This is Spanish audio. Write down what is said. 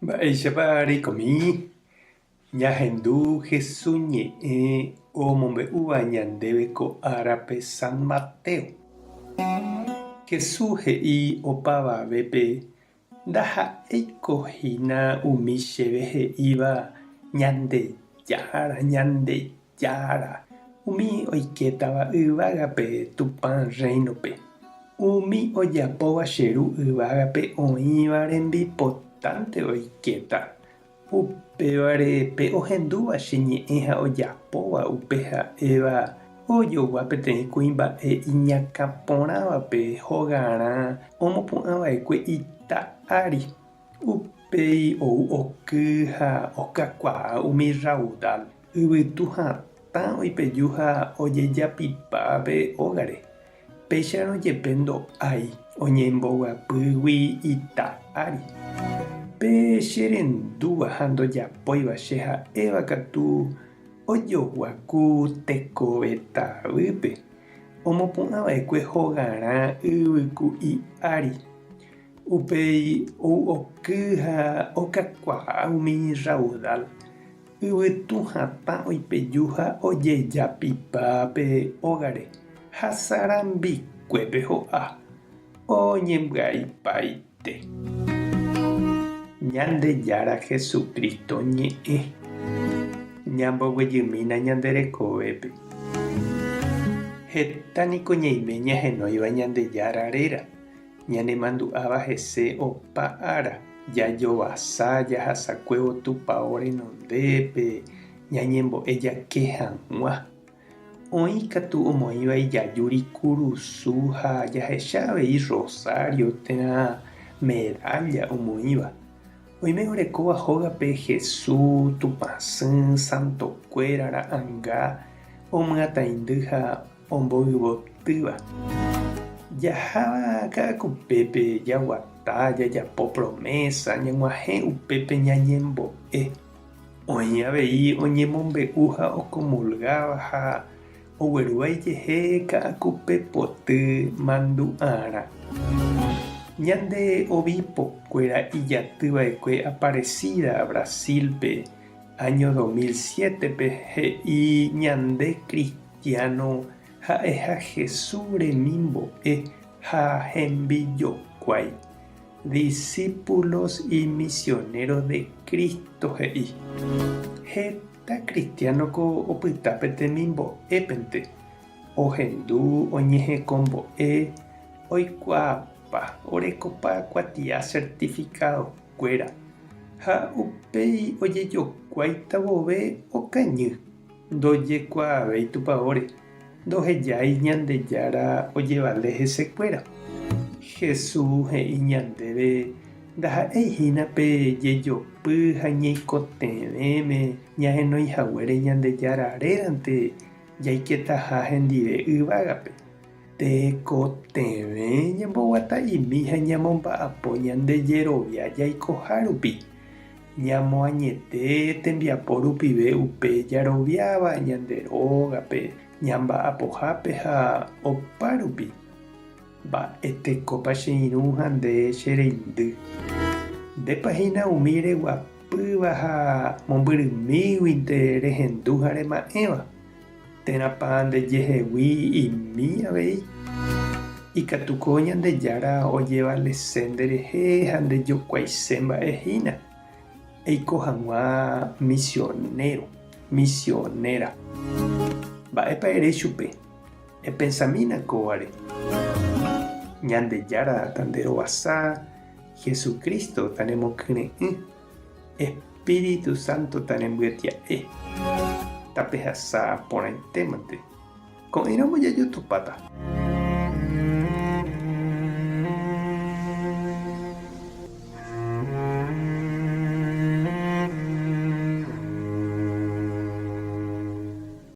Mba'éichapa reikomi ñahendu Jesús ñe'ẽ omombe'úva ñandéve ko árape San Mateo. Jesús he'i opavavépe ndaha'éikohína umi chéve he'íva Ñandejára, Ñandejára. Umi oikétava yvágape Tupã reinope. Umi ojapóva che ru yvágape oĩva rembipotãnte oikéta. Upévare pe ohendúva che ñe'ẽ ha ojapóva upe ha'éva ojogua peteĩ kuimba'e iñakãporãvape hogarã omopu'ãva'ekue ita'ári. Upéi ou oky ha okakuaa umi raudal. Yvytu hatã oipeju ha ojejapipápe ógare. Péicharõ jepe ndo'ái oñemboguapýgui ita'ári. Pe che rendúva ha ndojapóiva che ha'éva katu ojoguaku tekove tavýpe. Omopu'ãva'ekue hogarã yvyku'i ári. Upéi ou oky ha okakuaa umi raudal. Yvytu hatã oipeju ha ojejapipápe ógare. Ha sarambikuépe ho'a oñembyaipaite. Ñandejára Jesucristo ñe'ẽ ñamboguejymína ñande rekovépe. Hétaniko ñaime ñahenóiva Ñandejára réra. Ñanemandu'áva hese opa ára. Jajovasa jahasakuévo tupão renondépe. Ñañembo'e jake hag̃ua. Oĩ katu omoĩva ijajúri kurusu ha jahecha avei rosario térã medalla omoĩva. Oime orekóva hógape Jesús, Tupãsy, Santokuéra ra'ãnga omyatãindy ha omboyvotýva. Jaháva ka'akupépe jaguata jajapo promesa ñag̃uahẽ upépe ñañembo'e. Oĩ avei oñemombe'u ha okomulgáva ha ogueruvaijehe ka'akupe poty mandu'ára. Ñande obipokuéra ijatýva'ekue Aparecida Brasilpe año 2007pe he'i ñande cristiano ha'eha Jesús remimbo'e ha hembijokuái. Discípulos y misioneros de Cristo he'i. Heta cristianoko opyta petemimbo'épente. Ohendu oñehekombo'e oikuaapa orekopa kuatia certificadokuéra. Ha upéi ojejokuáita vove okañy. Ndojekuaavéi tupãóre. Ndohejái Ñandejára ojevale hesekuéra. Jesús he'i ñandéve ndaha'éihína pe jejopy ha ñaikotevẽme ñahenoihaguére Ñandejára rérante jaiketaha hendive yvágape. Tekotevẽ ñamboguata'imi ha ñamomba'apo ñandejerovia jaikoha rupi. Ñamoañete tembiapo rupive upe jaroviáva ñande rógape, ñamba'apohápe ha opa rupi. Mba'etekópa che irũ ha nde che reindy. Ndépahína umi reguapýva ha mombyrymíguinte rehendu ha rema'ẽva. Térãpa ndejehegui imi avei. Ikatuko Ñandejára ojevalese nderehe ha ndejokuaise mba'ehína. Eiko hag̃ua misionero, misionera. Mba'épa ere chupe. Epensamína kóvare. Ñandejára tanderovasa, Jesucristo tanemokyre'ỹ, Espíritu Santo tanembyatia'e. Tapehasa porãitémante. Ko'ẽrõ mbojajotupáta.